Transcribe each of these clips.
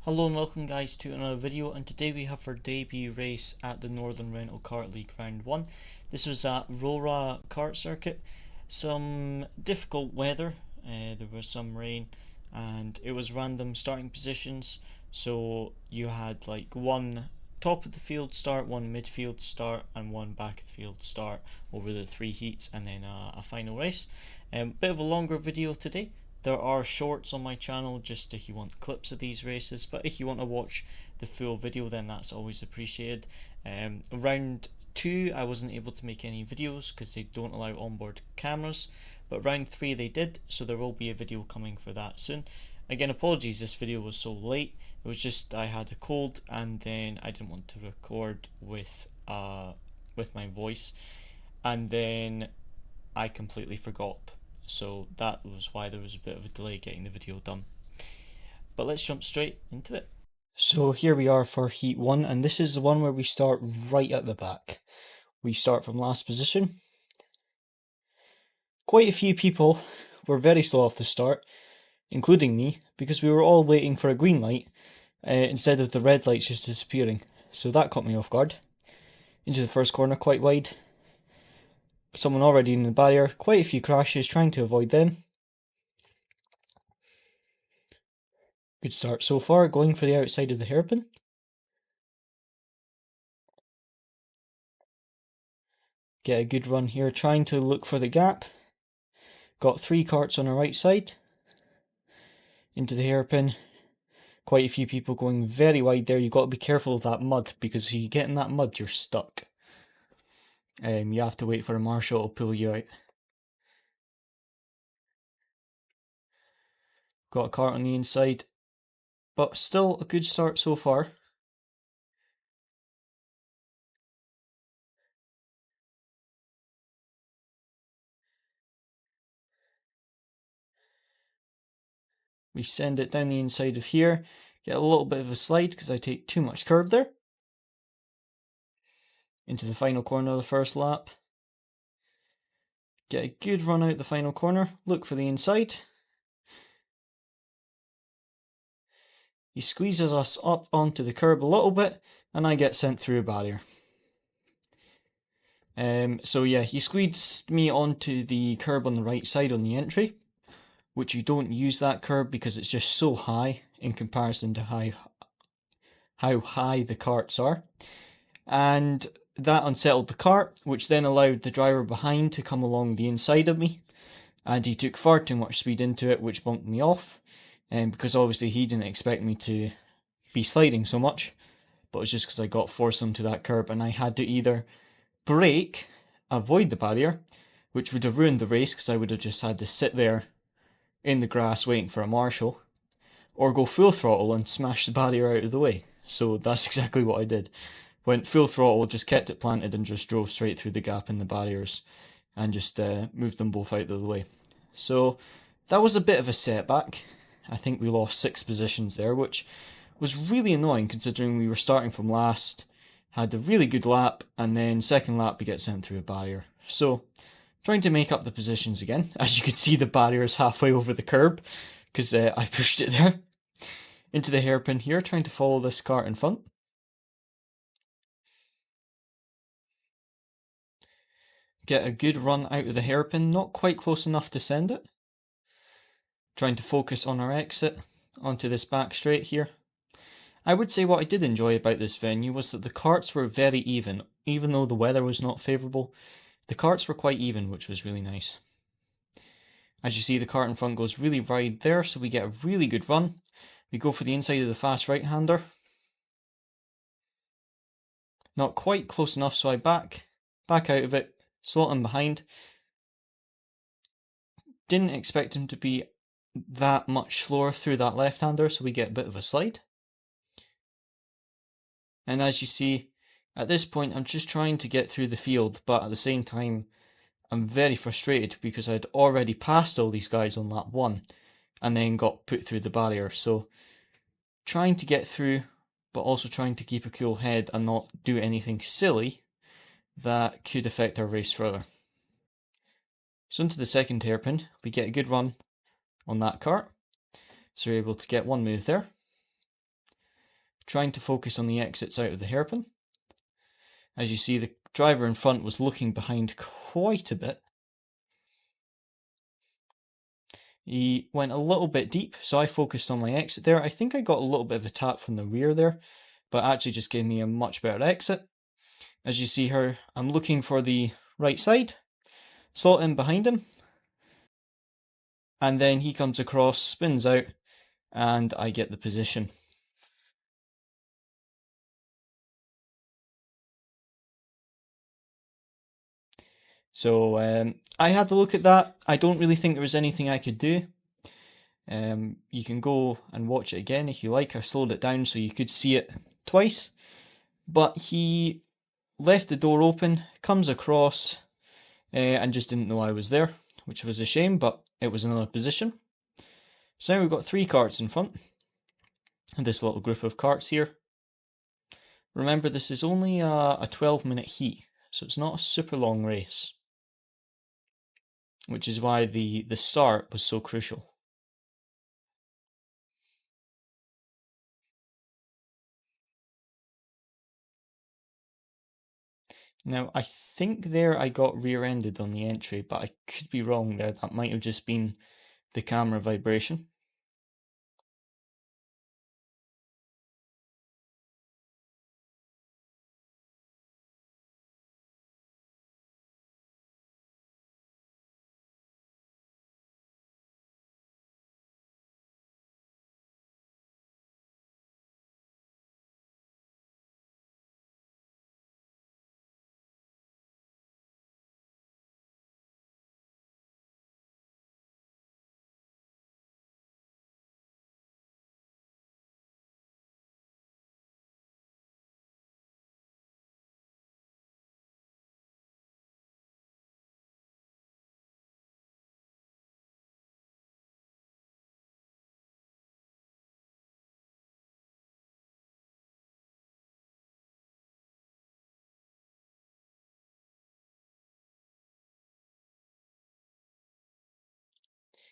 Hello and welcome guys to another video, and today we have our debut race at the Northern Rental Kart League Round 1. This was at Rowrah kart circuit. Some difficult weather, there was some rain and it was random starting positions, so you had like one top of the field start, one midfield start and one back of the field start over the three heats, and then a final race. Bit of a longer video today. There are shorts on my channel just if you want clips of these races, but if you want to watch the full video then that's always appreciated. Round 2 I wasn't able to make any videos because they don't allow onboard cameras, but round 3 they did, so there will be a video coming for that soon. Again, apologies this video was so late, it was just I had a cold and then I didn't want to record with my voice, and then I completely forgot. So that was why there was a bit of a delay getting the video done. But let's jump straight into it. So here we are for Heat 1, and this is the one where we start right at the back. We start from last position. Quite a few people were very slow off the start, including me, because we were all waiting for a green light instead of the red lights just disappearing. So that caught me off guard. Into the first corner quite wide. Someone already in the barrier, quite a few crashes, trying to avoid them. Good start so far, going for the outside of the hairpin. Get a good run here, trying to look for the gap. Got three karts on our right side. Into the hairpin. Quite a few people going very wide there. You've got to be careful of that mud, because if you get in that mud, you're stuck. You have to wait for a marshal to pull you out. Got a kart on the inside, but still a good start so far. We send it down the inside of here. Get a little bit of a slide because I take too much curb there. Into the final corner of the first lap. Get a good run out the final corner. Look for the inside. He squeezes us up onto the curb a little bit, and I get sent through a barrier. So yeah, he squeezed me onto the curb on the right side on the entry, which you don't use that curb because it's just so high in comparison to how high the karts are. And that unsettled the kart, which then allowed the driver behind to come along the inside of me, and he took far too much speed into it, which bumped me off, because obviously he didn't expect me to be sliding so much, but it's just because I got forced onto that curb and I had to either brake, avoid the barrier, which would have ruined the race because I would have just had to sit there in the grass waiting for a marshal, or go full throttle and smash the barrier out of the way. So that's exactly what I did. Went full throttle, just kept it planted and just drove straight through the gap in the barriers and just moved them both out of the way. So that was a bit of a setback. I think we lost 6 positions there, which was really annoying considering we were starting from last, had a really good lap, and then second lap we get sent through a barrier. So trying to make up the positions again. As you can see, the barrier is halfway over the curb because I pushed it there. Into the hairpin here, trying to follow this kart in front. Get a good run out of the hairpin, not quite close enough to send it. Trying to focus on our exit onto this back straight here. I would say what I did enjoy about this venue was that the karts were very even though the weather was not favourable. The karts were quite even, which was really nice. As you see, the kart in front goes really wide there, so we get a really good run. We go for the inside of the fast right-hander. Not quite close enough, so I back out of it, slot him behind. Didn't expect him to be that much slower through that left-hander, so we get a bit of a slide. And as you see, at this point I'm just trying to get through the field, but at the same time I'm very frustrated because I'd already passed all these guys on lap 1 and then got put through the barrier. So trying to get through, but also trying to keep a cool head and not do anything silly that could affect our race further. So into the second hairpin, we get a good run on that kart. So we're able to get one move there. trying to focus on the exits out of the hairpin. As you see, the driver in front was looking behind quite a bit. He went a little bit deep, so I focused on my exit there. I think I got a little bit of a tap from the rear there, but actually just gave me a much better exit. As you see here, I'm looking for the right side, slot in behind him, and then he comes across, spins out, and I get the position. So I had to look at that. I don't really think there was anything I could do. You can go and watch it again if you like. I slowed it down so you could see it twice. But he left the door open, comes across, and just didn't know I was there, which was a shame, but it was another position. So now we've got 3 karts in front, and this little group of karts here. Remember, this is only a 12-minute heat, so it's not a super long race, which is why the start was so crucial. Now, I think there I got rear-ended on the entry, but I could be wrong there. That might have just been the camera vibration.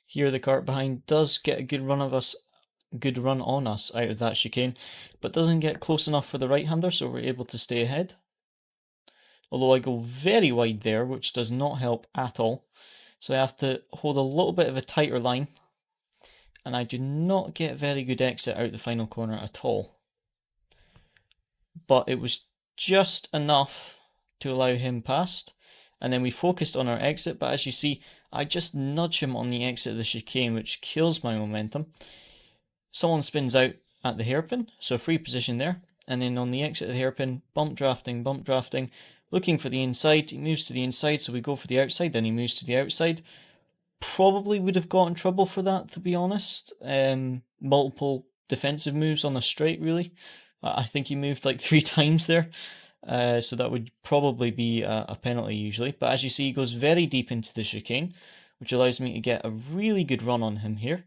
Here the kart behind does get a good run on us out of that chicane, but doesn't get close enough for the right-hander, so we're able to stay ahead. Although I go very wide there, which does not help at all. So I have to hold a little bit of a tighter line, and I do not get a very good exit out the final corner at all. But it was just enough to allow him past, and then we focused on our exit, but as you see, I just nudge him on the exit of the chicane, which kills my momentum. Someone spins out at the hairpin, so free position there, and then on the exit of the hairpin, bump drafting, looking for the inside. He moves to the inside, so we go for the outside, then he moves to the outside. Probably would have got in trouble for that, to be honest. Multiple defensive moves on a straight, really. I think he moved like 3 times there. So that would probably be a penalty usually. But as you see, he goes very deep into the chicane, which allows me to get a really good run on him here.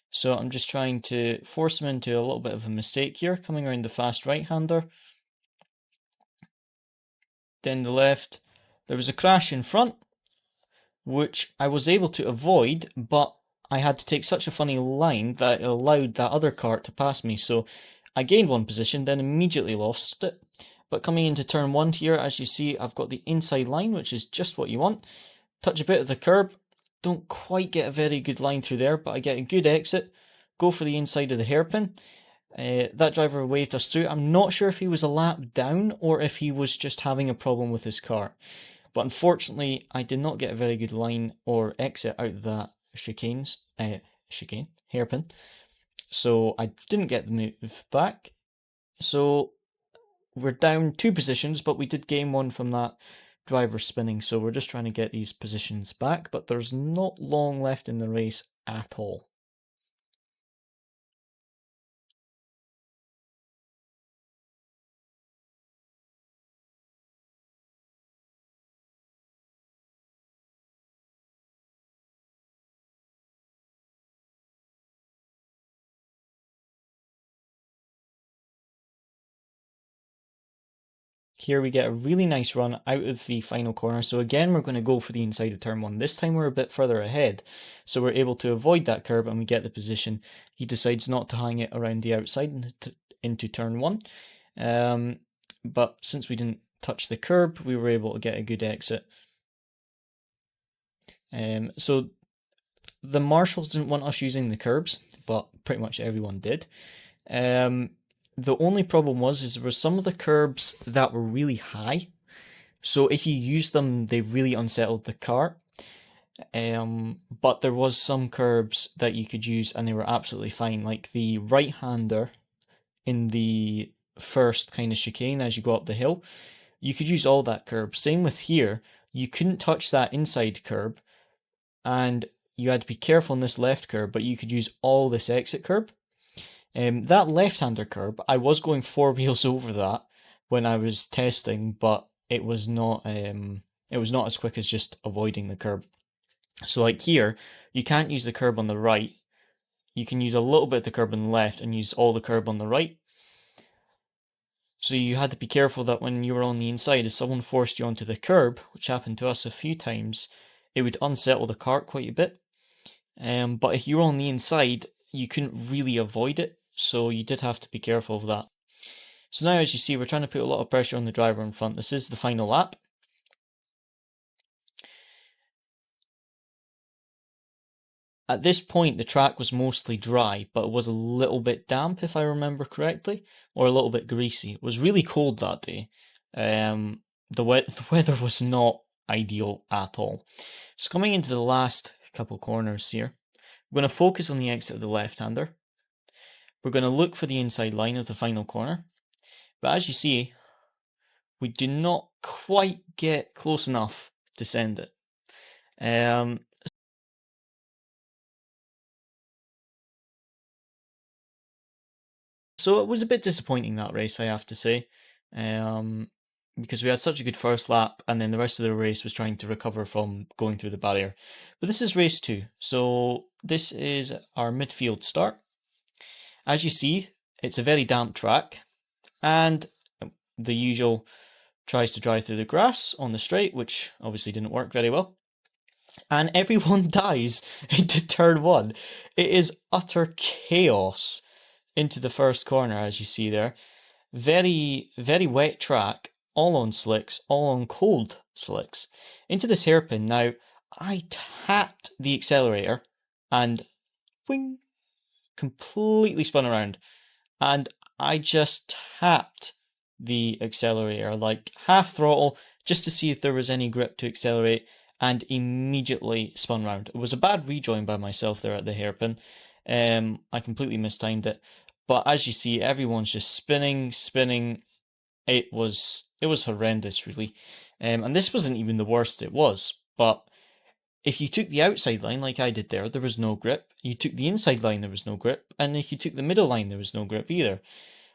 So I'm just trying to force him into a little bit of a mistake here, coming around the fast right-hander. Then the left. There was a crash in front, which I was able to avoid, but I had to take such a funny line that it allowed that other kart to pass me. So I gained 1 position, then immediately lost it. But coming into turn 1 here, as you see, I've got the inside line, which is just what you want. Touch a bit of the curb. Don't quite get a very good line through there, but I get a good exit. Go for the inside of the hairpin. That driver waved us through. I'm not sure if he was a lap down or if he was just having a problem with his car. But unfortunately, I did not get a very good line or exit out of that hairpin. So I didn't get the move back. So we're down 2 positions, but we did gain 1 from that driver spinning. So we're just trying to get these positions back, but there's not long left in the race at all. Here we get a really nice run out of the final corner. So again, we're going to go for the inside of turn 1. This time we're a bit further ahead. So we're able to avoid that curb and we get the position. He decides not to hang it around the outside and into turn 1. But since we didn't touch the curb, we were able to get a good exit. So the marshals didn't want us using the curbs, but pretty much everyone did. The only problem was there were some of the curbs that were really high. So if you used them, they really unsettled the kart. But there was some curbs that you could use and they were absolutely fine. Like the right-hander in the first kind of chicane as you go up the hill, you could use all that curb. Same with here, you couldn't touch that inside curb and you had to be careful on this left curb, but you could use all this exit curb. That left-hander curb, I was going 4 wheels over that when I was testing, but it was not as quick as just avoiding the curb. So like here, you can't use the curb on the right. You can use a little bit of the curb on the left and use all the curb on the right. So you had to be careful that when you were on the inside, if someone forced you onto the curb, which happened to us a few times, it would unsettle the kart quite a bit. But if you were on the inside, you couldn't really avoid it, so you did have to be careful of that. So now, as you see, we're trying to put a lot of pressure on the driver in front. This is the final lap. At this point, the track was mostly dry, but it was a little bit damp, if I remember correctly, or a little bit greasy. It was really cold that day. The weather was not ideal at all. So coming into the last couple corners here, we're going to focus on the exit of the left-hander. We're going to look for the inside line of the final corner. But as you see, we do not quite get close enough to send it. So it was a bit disappointing, that race, I have to say, because we had such a good first lap and then the rest of the race was trying to recover from going through the barrier. But this is race 2, so this is our midfield start. As you see, it's a very damp track and the usual tries to drive through the grass on the straight, which obviously didn't work very well. And everyone dies into turn 1. It is utter chaos into the first corner, as you see there. Very, very wet track, all on slicks, all on cold slicks. Into this hairpin. Now, I tapped the accelerator and wing, completely spun around. And I just tapped the accelerator, like half throttle, just to see if there was any grip to accelerate, and immediately spun round. It was a bad rejoin by myself there at the hairpin. I completely mistimed it. But as you see, everyone's just spinning. It was horrendous, really. And this wasn't even the worst it was. But if you took the outside line, like I did there was no grip. You took the inside line, there was no grip. And if you took the middle line, there was no grip either.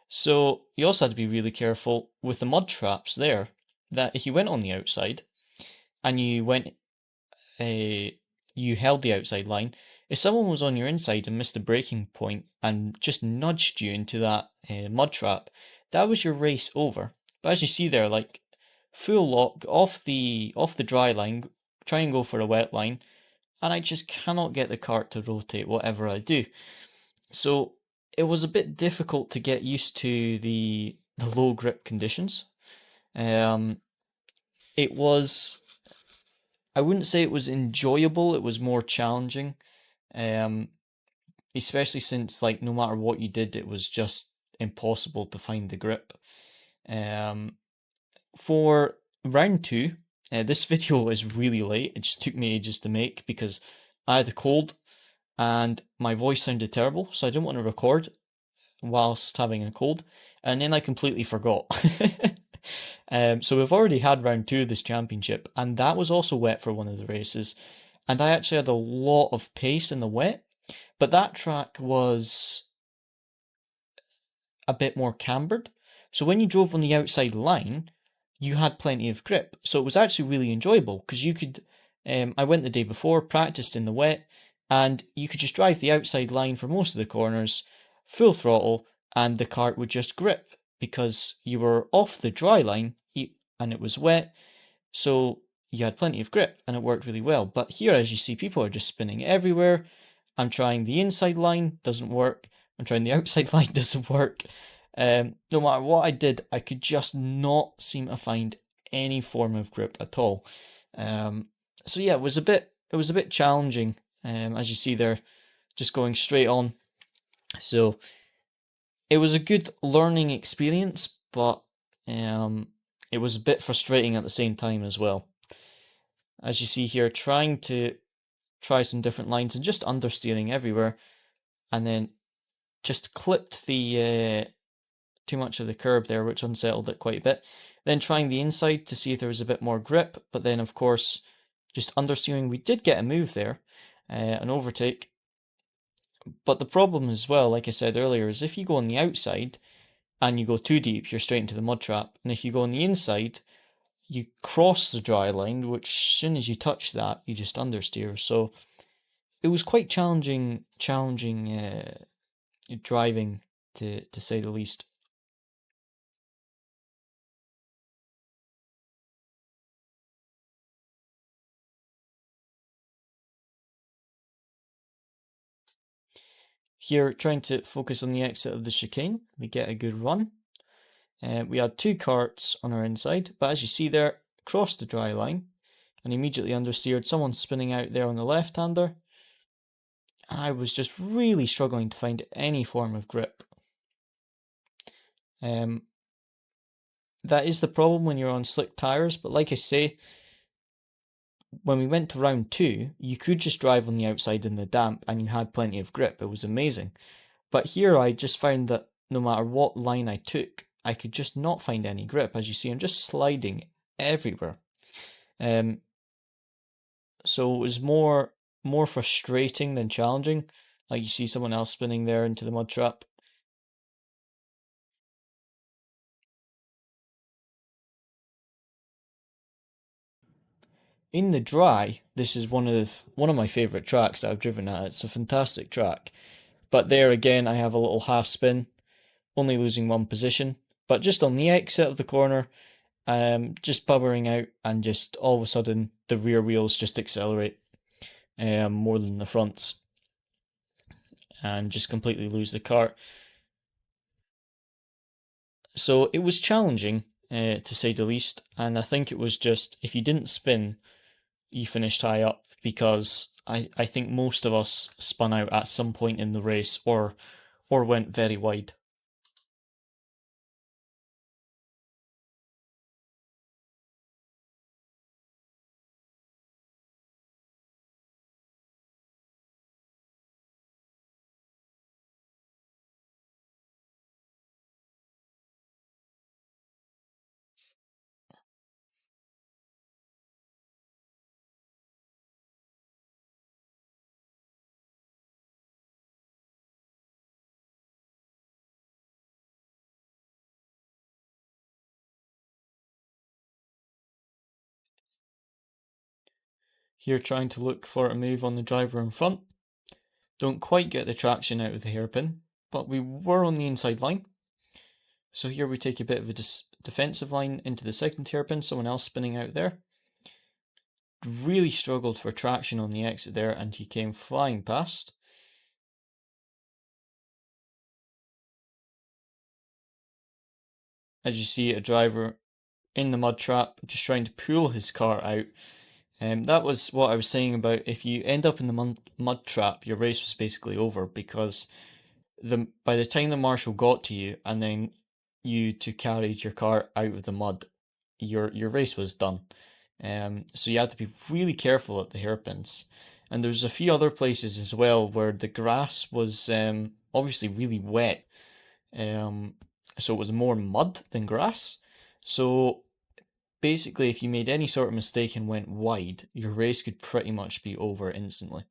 So you also had to be really careful with the mud traps there, that if you went on the outside and you held the outside line, if someone was on your inside and missed the braking point and just nudged you into that mud trap, that was your race over. But as you see there, like full lock off the dry line, try and go for a wet line, and I just cannot get the kart to rotate whatever I do. So it was a bit difficult to get used to the low grip conditions. It was, I wouldn't say it was enjoyable, it was more challenging. Especially since, like, no matter what you did, it was just impossible to find the grip. For round 2, this video is really late. It just took me ages to make because I had a cold and my voice sounded terrible, so I didn't want to record whilst having a cold, and then I completely forgot. So we've already had round 2 of this championship, and that was also wet for one of the races. And I actually had a lot of pace in the wet, but that track was a bit more cambered. So when you drove on the outside line, you had plenty of grip. So it was actually really enjoyable because you could, I went the day before, practiced in the wet, and you could just drive the outside line for most of the corners, full throttle, and the kart would just grip because you were off the dry line and it was wet. So you had plenty of grip and it worked really well. But here, as you see, people are just spinning everywhere. I'm trying the inside line, doesn't work. I'm trying the outside line, doesn't work. No matter what I did, I could just not seem to find any form of grip at all. So yeah, it was a bit challenging. As you see there, just going straight on. So it was a good learning experience, but it was a bit frustrating at the same time as well. As you see here, trying to try some different lines and just understeering everywhere, and then just clipped the too much of the curb there, which unsettled it quite a bit. Then trying the inside to see if there was a bit more grip, but then of course just understeering. We did get a move there, an overtake. But the problem as well, like I said earlier, is if you go on the outside and you go too deep, you're straight into the mud trap. And if you go on the inside, you cross the dry line, which as soon as you touch that, you just understeer. So it was quite challenging driving, to say the least. Here, trying to focus on the exit of the chicane, we get a good run. We had two karts on our inside, but as you see there, crossed the dry line and immediately understeered. Someone spinning out there on the left-hander, and I was just really struggling to find any form of grip. That is the problem when you're on slick tyres, but like I say, when we went to round 2, you could just drive on the outside in the damp and you had plenty of grip. It was amazing. But here I just found that no matter what line I took, I could just not find any grip. As you see, I'm just sliding everywhere. So it was more frustrating than challenging. Like you see someone else spinning there into the mud trap. In the dry, this is one of my favourite tracks that I've driven at. It's a fantastic track. But there again, I have a little half spin, only losing one position. But just on the exit of the corner, just pubbering out, and just all of a sudden the rear wheels just accelerate more than the fronts, and just completely lose the kart. So it was challenging, to say the least, and I think it was just if you didn't spin, you finished high up, because I think most of us spun out at some point in the race, or went very wide. Here trying to look for a move on the driver in front. Don't quite get the traction out of the hairpin, but we were on the inside line. So here we take a bit of a defensive line into the second hairpin, someone else spinning out there. Really struggled for traction on the exit there, and he came flying past. As you see, a driver in the mud trap, just trying to pull his car out. That was what I was saying about if you end up in the mud trap, your race was basically over, because by the time the marshal got to you and then you to carried your car out of the mud, your race was done. So you had to be really careful at the hairpins. And there's a few other places as well where the grass was obviously really wet. So it was more mud than grass. So basically, if you made any sort of mistake and went wide, your race could pretty much be over instantly.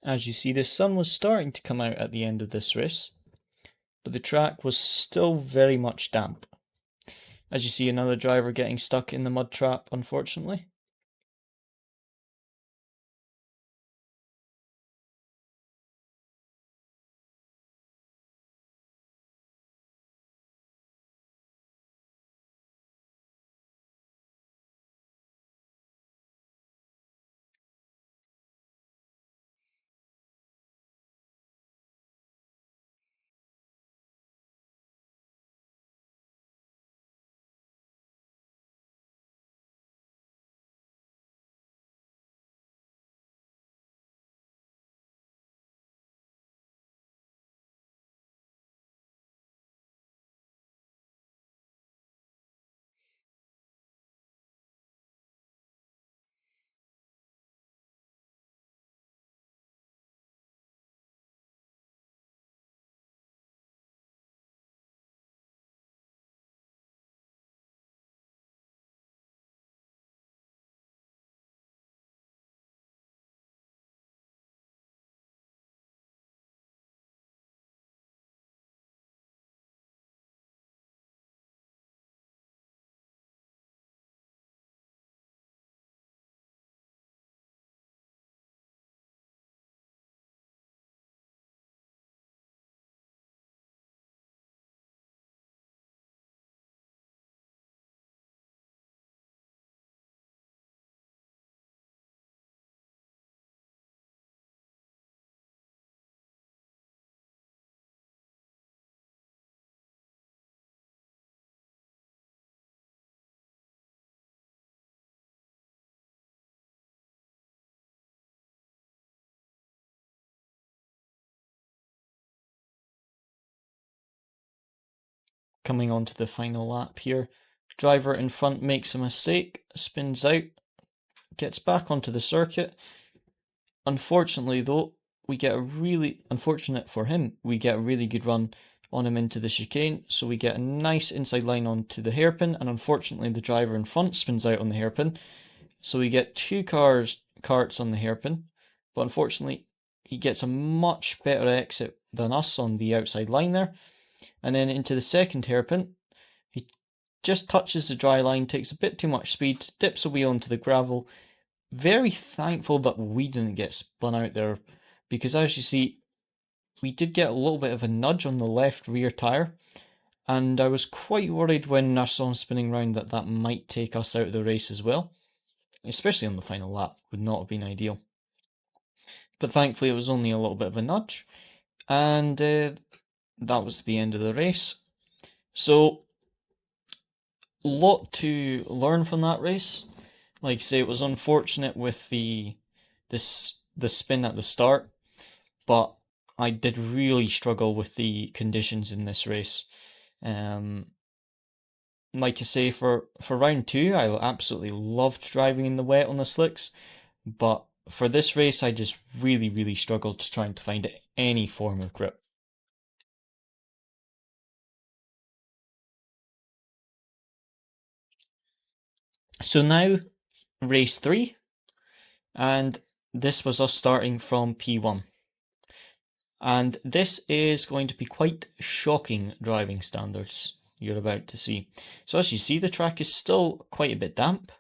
As you see, the sun was starting to come out at the end of this race, but the track was still very much damp. As you see, another driver getting stuck in the mud trap, unfortunately. Coming on to the final lap here, driver in front makes a mistake, spins out, gets back onto the circuit. Unfortunately though, unfortunate for him, we get a really good run on him into the chicane, so we get a nice inside line onto the hairpin, and unfortunately the driver in front spins out on the hairpin, so we get two karts on the hairpin, but unfortunately he gets a much better exit than us on the outside line there, and then into the second hairpin, he just touches the dry line, takes a bit too much speed, dips a wheel into the gravel. Very thankful that we didn't get spun out there, because as you see, we did get a little bit of a nudge on the left rear tyre, and I was quite worried when I saw him spinning round that that might take us out of the race as well, especially on the final lap. Would not have been ideal. But thankfully it was only a little bit of a nudge, and that was the end of the race. So, lot to learn from that race. Like I say, it was unfortunate with the spin at the start, but I did really struggle with the conditions in this race. Like I say, for round 2, I absolutely loved driving in the wet on the slicks, but for this race, I just really struggled trying to find any form of grip. So now, race 3, and this was us starting from P1. And this is going to be quite shocking driving standards you're about to see. So as you see, the track is still quite a bit damp.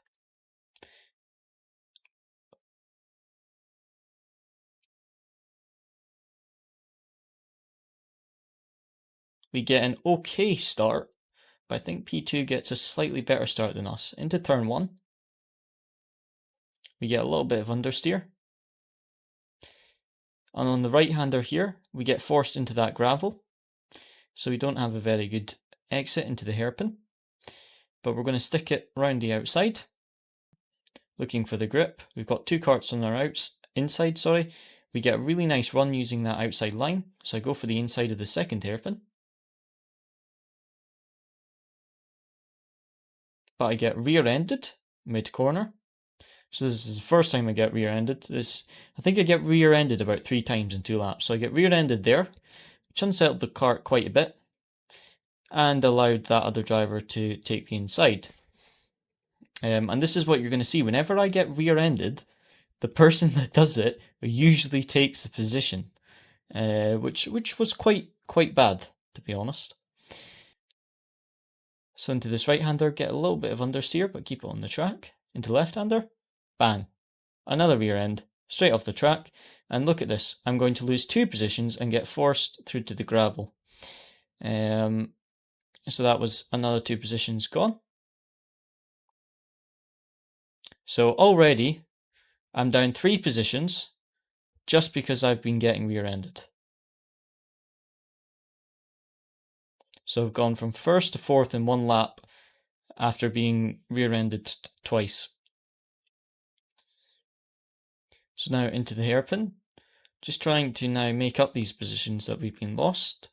We get an okay start, but I think P2 gets a slightly better start than us. Into turn 1, we get a little bit of understeer. And on the right-hander here, we get forced into that gravel. So we don't have a very good exit into the hairpin. But we're going to stick it round the outside, looking for the grip. We've got two karts on our inside. We get a really nice run using that outside line. So I go for the inside of the second hairpin. But I get rear-ended mid-corner. So this is the first time I get rear-ended. I think I get rear-ended about 3 times in 2 laps. So I get rear-ended there, which unsettled the kart quite a bit, and allowed that other driver to take the inside. And this is what you're going to see. Whenever I get rear-ended, the person that does it usually takes the position, which was quite bad, to be honest. So into this right-hander, get a little bit of understeer, but keep it on the track. Into left-hander, bang. Another rear end, straight off the track. And look at this, I'm going to lose 2 positions and get forced through to the gravel. So that was another 2 positions gone. So already, I'm down 3 positions just because I've been getting rear-ended. So I've gone from 1st to 4th in 1 lap after being rear-ended twice. So now into the hairpin, just trying to now make up these positions that we've been lost.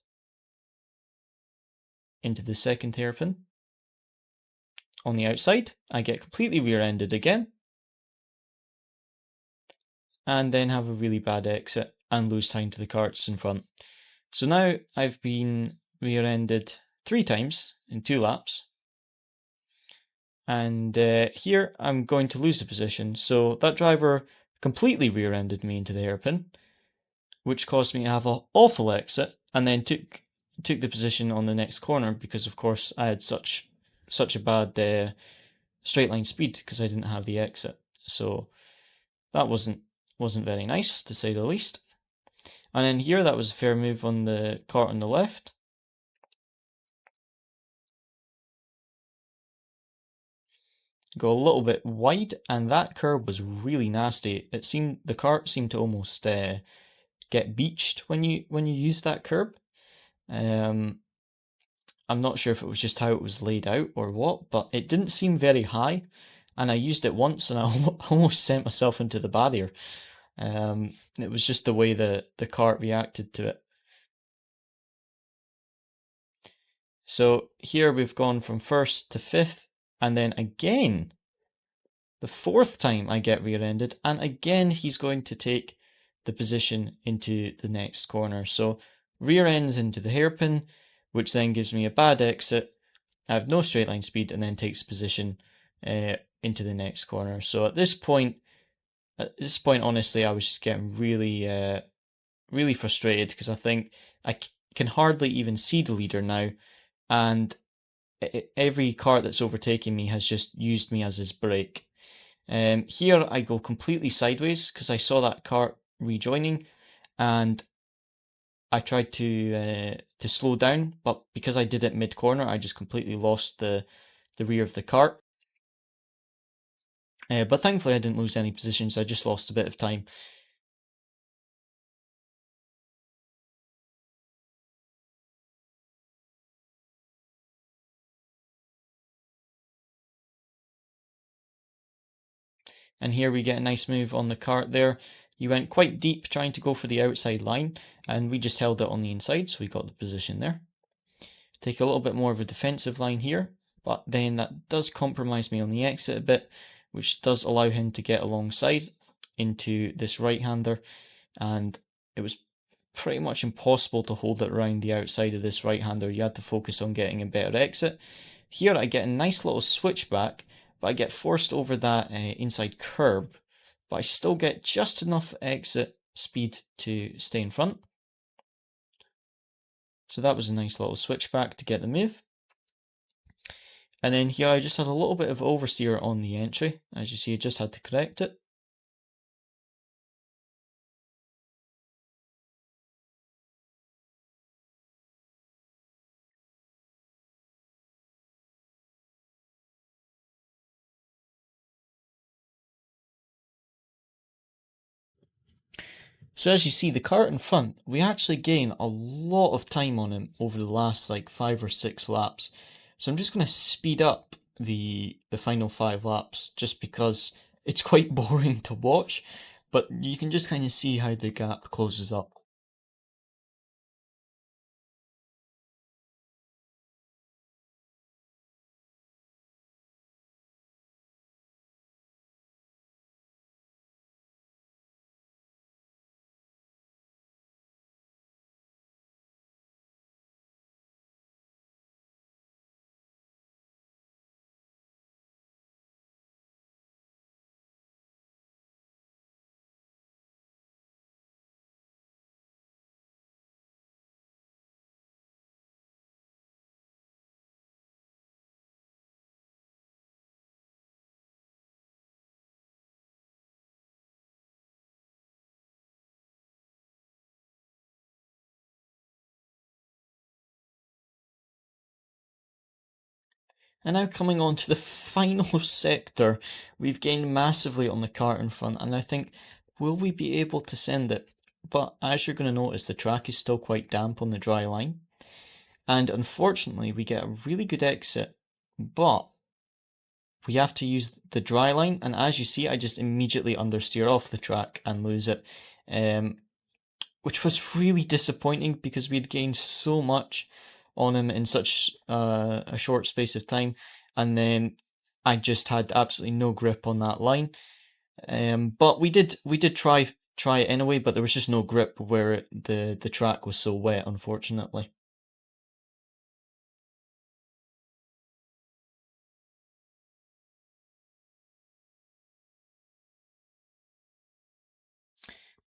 Into the second hairpin. On the outside, I get completely rear-ended again. And then have a really bad exit and lose time to the karts in front. So now I've been rear-ended 3 times in 2 laps. And here I'm going to lose the position. So that driver completely rear-ended me into the hairpin, which caused me to have an awful exit, and then took the position on the next corner because, of course, I had such a bad straight line speed because I didn't have the exit. So that wasn't very nice, to say the least. And then here, that was a fair move on the kart on the left. Go a little bit wide, and that curb was really nasty. The kart seemed to almost get beached when you use that curb. I'm not sure if it was just how it was laid out or what, but it didn't seem very high. And I used it once, and I almost sent myself into the barrier. It was just the way the kart reacted to it. So here we've gone from 1st to 5th, and then again, the 4th time I get rear-ended, and again he's going to take the position into the next corner. So rear ends into the hairpin, which then gives me a bad exit. I have no straight line speed, and then takes position into the next corner. So at this point, honestly, I was just getting really frustrated because I think I can hardly even see the leader now, and every kart that's overtaking me has just used me as his brake. Here I go completely sideways because I saw that kart rejoining, and I tried to slow down, but because I did it mid corner, I just completely lost the rear of the kart. But thankfully, I didn't lose any positions. I just lost a bit of time. And here we get a nice move on the kart there. You went quite deep trying to go for the outside line, and we just held it on the inside, so we got the position there. Take a little bit more of a defensive line here, but then that does compromise me on the exit a bit, which does allow him to get alongside into this right-hander, and it was pretty much impossible to hold it around the outside of this right-hander. You had to focus on getting a better exit. Here I get a nice little switchback, but I get forced over that inside curb, but I still get just enough exit speed to stay in front. So that was a nice little switchback to get the move. And then here I just had a little bit of oversteer on the entry. As you see, I just had to correct it. So as you see, the kart in front, we actually gain a lot of time on him over the last like 5 or 6 laps. So I'm just going to speed up the final 5 laps just because it's quite boring to watch, but you can just kind of see how the gap closes up. And now coming on to the final sector, we've gained massively on the kart in front, and I think, will we be able to send it? But as you're going to notice, the track is still quite damp on the dry line. And unfortunately, we get a really good exit, but we have to use the dry line. And as you see, I just immediately understeer off the track and lose it, which was really disappointing because we'd gained so much on him in such a short space of time. And then I just had absolutely no grip on that line. But we did try it anyway, but there was just no grip where the track was so wet, unfortunately.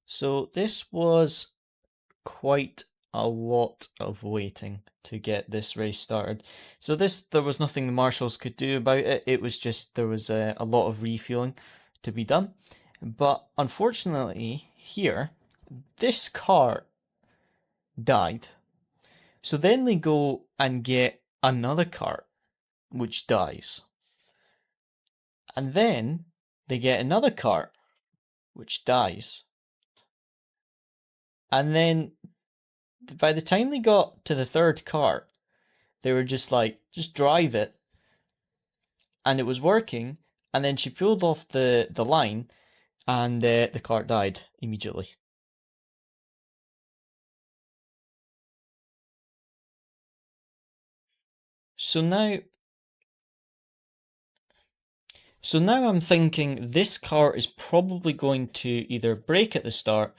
So this was quite a lot of waiting to get this race started. So there was nothing the marshals could do about it. It was just, there was a lot of refueling to be done. But unfortunately, here, this car died. So then they go and get another car, which dies. And then they get another car, which dies. And then by the time they got to the third car, they were just like, just drive it. And it was working. And then she pulled off the line, and the car died immediately. So now I'm thinking this car is probably going to either break at the start,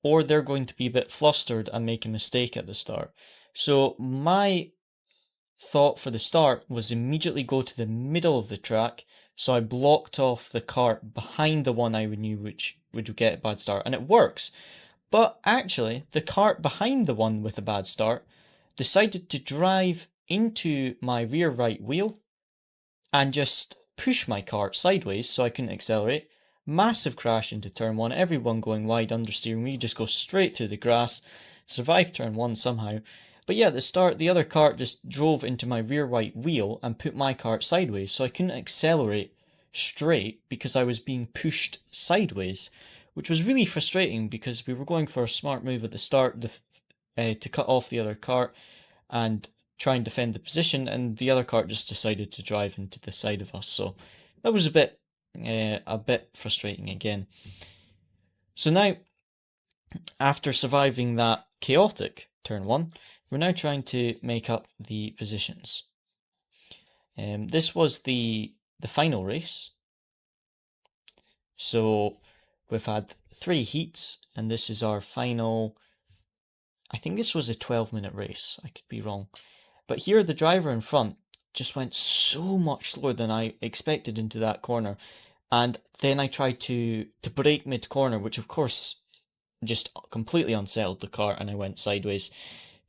or they're going to be a bit flustered and make a mistake at the start. So my thought for the start was immediately go to the middle of the track, so I blocked off the cart behind the one I knew which would get a bad start, and it works. But actually, the cart behind the one with a bad start decided to drive into my rear right wheel and just push my cart sideways so I couldn't accelerate. Massive crash into turn one, everyone going wide understeering. We just go straight through the grass, survive turn one somehow. But yeah, at the start, the other cart just drove into my rear right wheel and put my cart sideways, so I couldn't accelerate straight because I was being pushed sideways, which was really frustrating because we were going for a smart move at the start to cut off the other cart and try and defend the position, and the other cart just decided to drive into the side of us. So that was a bit frustrating again. So now, after surviving that chaotic turn one, we're now trying to make up the positions. This was the final race. So we've had 3 heats, and this is our final. I think this was a 12-minute race. I could be wrong. But here, the driver in front just went so much slower than I expected into that corner. And then I tried to brake mid-corner, which of course just completely unsettled the car, and I went sideways.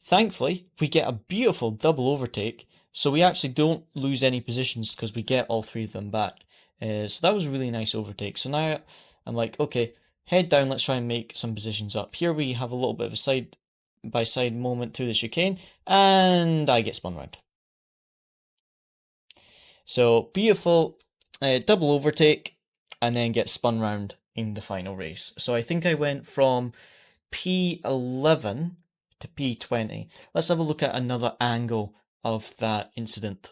Thankfully, we get a beautiful double overtake, so we actually don't lose any positions because we get all 3 of them back. So that was a really nice overtake. So now I'm like, okay, head down, let's try and make some positions up. Here we have a little bit of a side-by-side moment through the chicane, and I get spun round. So beautiful double overtake, and then get spun round in the final race. So I think I went from P11 to P20. Let's have a look at another angle of that incident.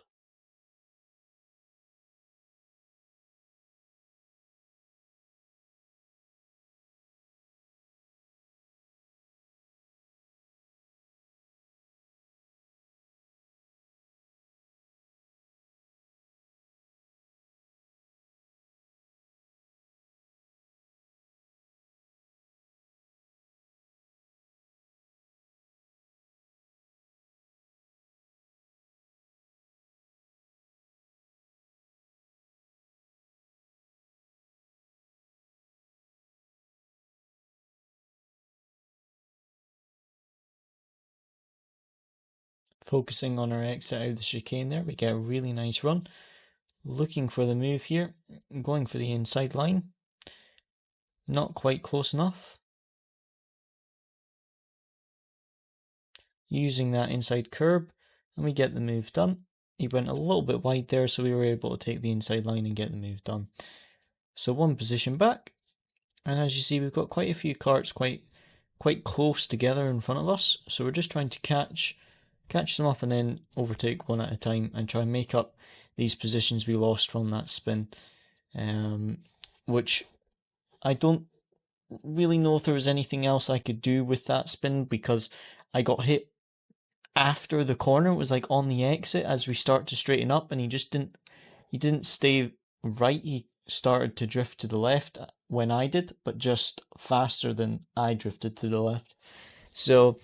Focusing on our exit out of the chicane there, we get a really nice run. Looking for the move here, going for the inside line. Not quite close enough. Using that inside curb, and we get the move done. he went a little bit wide there, so we were able to take the inside line and get the move done. So one position back, and as you see, we've got quite a few karts quite close together in front of us. So we're just trying to catch them up and then overtake one at a time and try and make up these positions we lost from that spin, which I don't really know if there was anything else I could do with that spin, because I got hit after the corner. It was like on the exit as we start to straighten up, and he didn't stay right. He started to drift to the left when I did, but just faster than I drifted to the left. So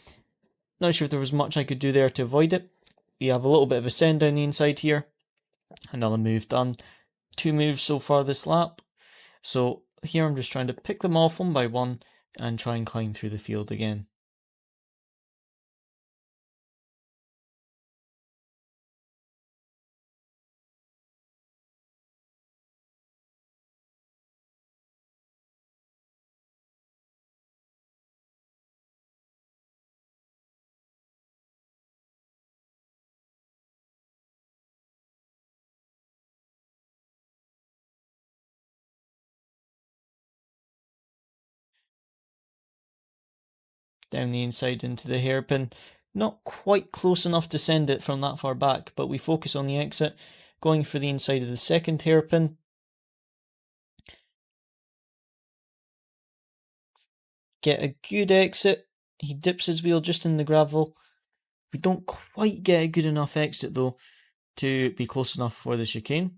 not sure if there was much I could do there to avoid it. We have a little bit of a send down the inside here. Another move done. 2 moves so far this lap. So here I'm just trying to pick them off one by one and try and climb through the field again. Down the inside into the hairpin. Not quite close enough to send it from that far back, but we focus on the exit, going for the inside of the second hairpin. Get a good exit. He dips his wheel just in the gravel. We don't quite get a good enough exit though to be close enough for the chicane.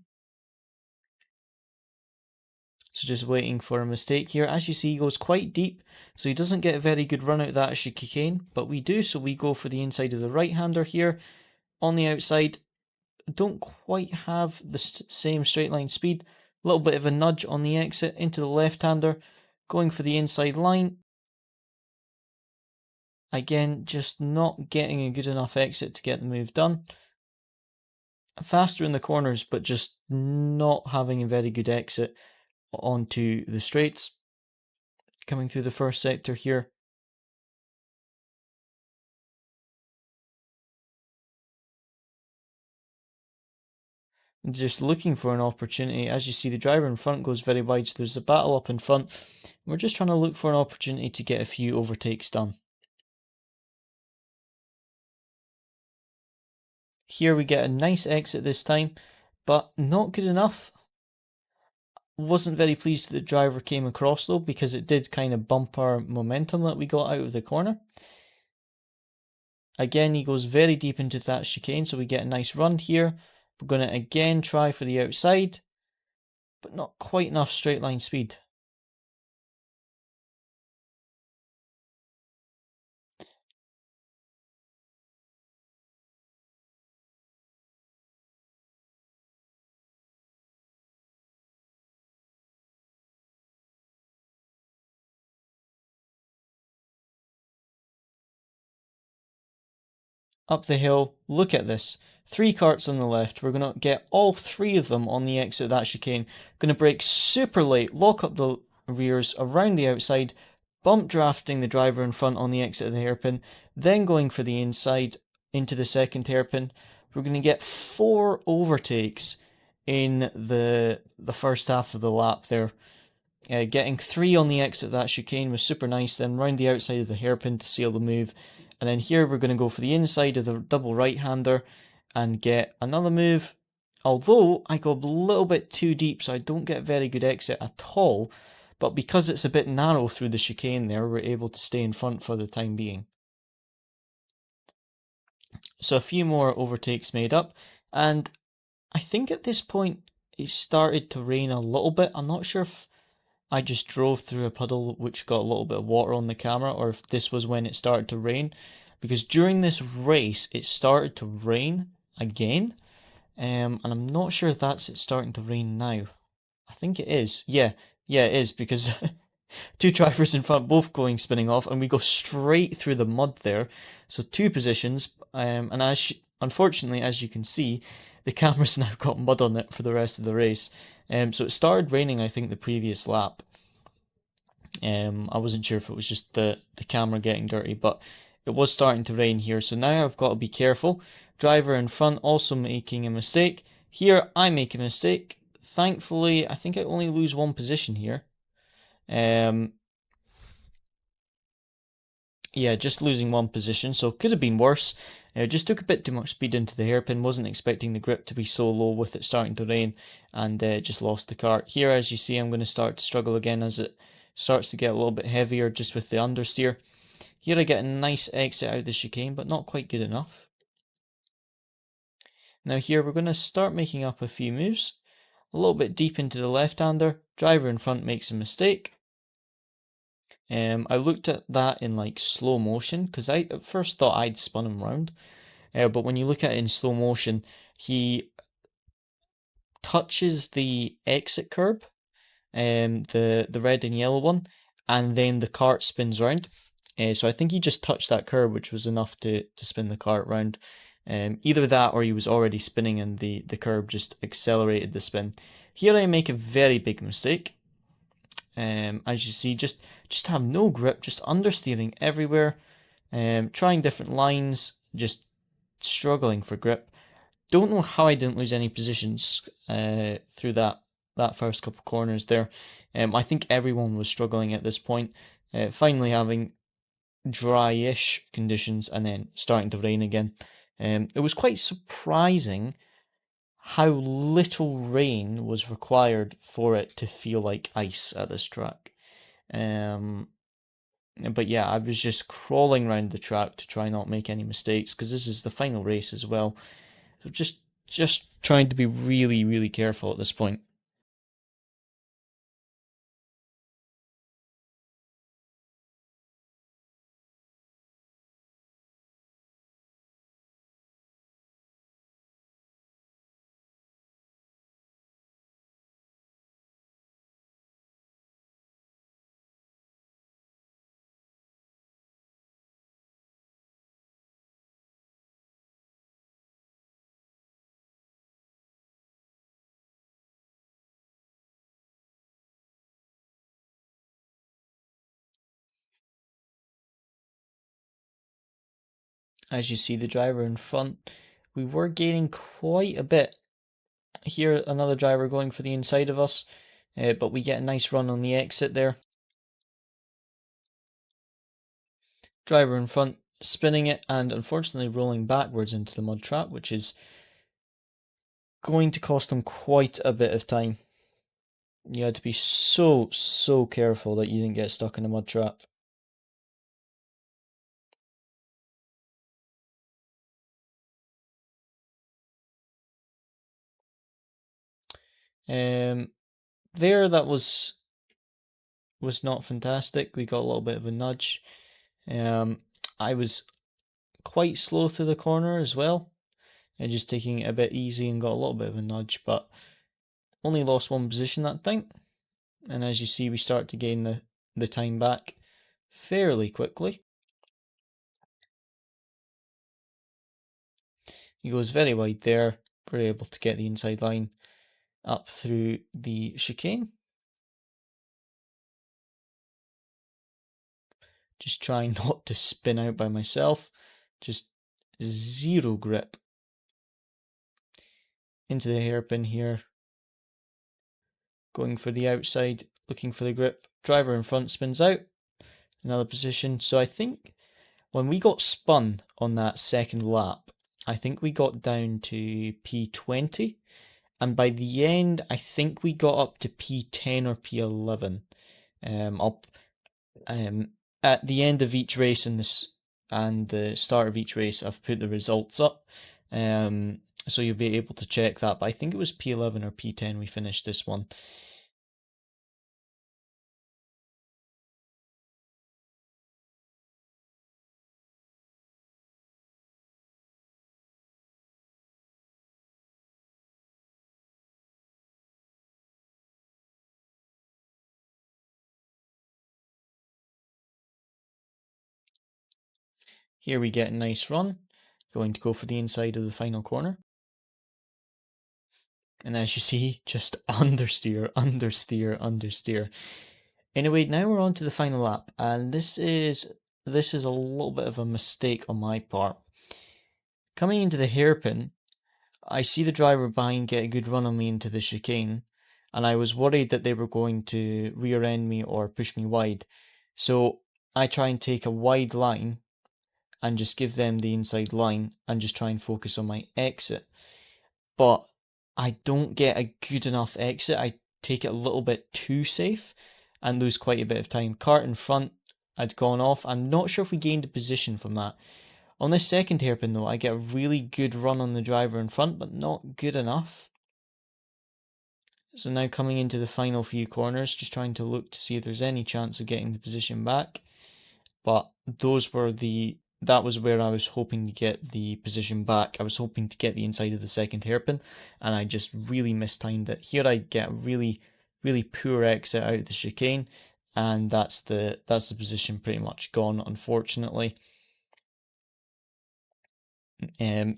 So just waiting for a mistake here. As you see, he goes quite deep, so he doesn't get a very good run out of that chicane, but we do, so we go for the inside of the right-hander here. On the outside, don't quite have the same straight line speed. A little bit of a nudge on the exit into the left-hander, going for the inside line. Again, just not getting a good enough exit to get the move done. Faster in the corners, but just not having a very good exit onto the straights. Coming through the first sector here. Just looking for an opportunity. As you see, the driver in front goes very wide, so there's a battle up in front. We're just trying to look for an opportunity to get a few overtakes done. Here we get a nice exit this time, but not good enough. Wasn't very pleased that the driver came across though, because it did kind of bump our momentum that we got out of the corner. Again, he goes very deep into that chicane, so we get a nice run here. We're going to again try for the outside, but not quite enough straight line speed. Up the hill, look at this. 3 karts on the left. We're going to get all 3 of them on the exit of that chicane. Going to brake super late, lock up the rears around the outside, bump drafting the driver in front on the exit of the hairpin, then going for the inside into the second hairpin. We're going to get 4 overtakes in the first half of the lap there. Getting 3 on the exit of that chicane was super nice, then round the outside of the hairpin to seal the move. And then here we're going to go for the inside of the double right-hander and get another move. Although I go a little bit too deep, so I don't get a very good exit at all. But because it's a bit narrow through the chicane there, we're able to stay in front for the time being. So a few more overtakes made up. And I think at this point it started to rain a little bit. I'm not sure if I just drove through a puddle which got a little bit of water on the camera, or if this was when it started to rain, because during this race it started to rain again, and I'm not sure if that's it starting to rain now. I think it is. Yeah, it is, because 2 drivers in front both going spinning off, and we go straight through the mud there. So 2 positions, and unfortunately, as you can see, the camera's now got mud on it for the rest of the race. So it started raining, I think, the previous lap. I wasn't sure if it was just the camera getting dirty, but it was starting to rain here, so now I've got to be careful. Driver in front also making a mistake. Here I make a mistake. Thankfully, I think I only lose one position here. Yeah, just losing one position, so could have been worse. Just took a bit too much speed into the hairpin, wasn't expecting the grip to be so low with it starting to rain, and just lost the kart. Here, as you see, I'm going to start to struggle again as it starts to get a little bit heavier just with the understeer. Here I get a nice exit out of the chicane, but not quite good enough. Now here we're going to start making up a few moves. A little bit deep into the left-hander, driver in front makes a mistake. I looked at that in like slow motion because I at first thought I'd spun him round, but when you look at it in slow motion, he touches the exit curb, the red and yellow one, and then the cart spins round. So I think he just touched that curb, which was enough to spin the cart round. Either that or he was already spinning and the curb just accelerated the spin. Here I make a very big mistake. As you see, just have no grip, just understeering everywhere, trying different lines, just struggling for grip. Don't know how I didn't lose any positions through that first couple corners there. I think everyone was struggling at this point. Finally having dry-ish conditions and then starting to rain again. It was quite surprising how little rain was required for it to feel like ice at this track. But yeah, I was just crawling around the track to try not make any mistakes because this is the final race as well. So just trying to be really, really careful at this point. As you see, the driver in front, we were gaining quite a bit. Here, another driver going for the inside of us, but we get a nice run on the exit there. Driver in front spinning it and unfortunately rolling backwards into the mud trap, which is going to cost him quite a bit of time. You had to be so careful that you didn't get stuck in a mud trap. There that was not fantastic. We got a little bit of a nudge. I was quite slow through the corner as well, and just taking it a bit easy and got a little bit of a nudge, but only lost one position that time. And as you see, we start to gain the time back fairly quickly. He goes very wide there. We're able to get the inside line up through the chicane. Just trying not to spin out by myself. Just zero grip. Into the hairpin here. Going for the outside, looking for the grip. Driver in front spins out. Another position. So I think when we got spun on that second lap, I think we got down to P20. And by the end, I think we got up to P10 or P11. At the end of each race and the start of each race, I've put the results up. So you'll be able to check that. But I think it was P11 or P10 we finished this one. Here we get a nice run. Going to go for the inside of the final corner. And as you see, just understeer, understeer, understeer. Anyway, now we're on to the final lap. And this is this is a little bit of a mistake on my part. Coming into the hairpin, I see the driver behind get a good run on me into the chicane, and I was worried that they were going to rear end me or push me wide. So I try and take a wide line and just give them the inside line and just try and focus on my exit. But I don't get a good enough exit. I take it a little bit too safe and lose quite a bit of time. Kart in front had gone off. I'm not sure if we gained a position from that. On this second hairpin though, I get a really good run on the driver in front, but not good enough. So now coming into the final few corners, just trying to look to see if there's any chance of getting the position back. But that was where I was hoping to get the position back. I was hoping to get the inside of the second hairpin, and I just really mistimed it. Here I get a really, really poor exit out of the chicane, and that's the position pretty much gone, unfortunately.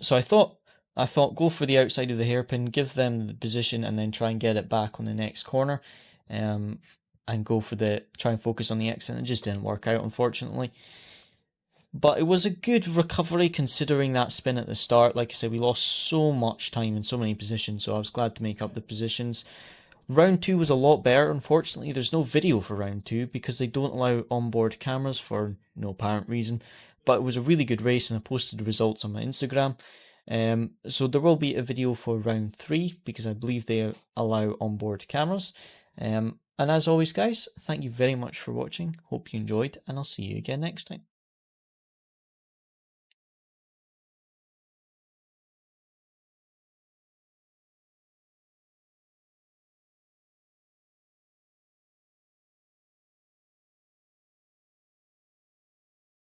So I thought go for the outside of the hairpin, give them the position, and then try and get it back on the next corner, and go for try and focus on the exit. It just didn't work out, unfortunately. But it was a good recovery considering that spin at the start. Like I said, we lost so much time in so many positions, so I was glad to make up the positions. Round 2 was a lot better. Unfortunately, there's no video for round 2 because they don't allow onboard cameras for no apparent reason. But it was a really good race, and I posted the results on my Instagram. So there will be a video for round 3 because I believe they allow onboard cameras. And as always, guys, thank you very much for watching. Hope you enjoyed, and I'll see you again next time.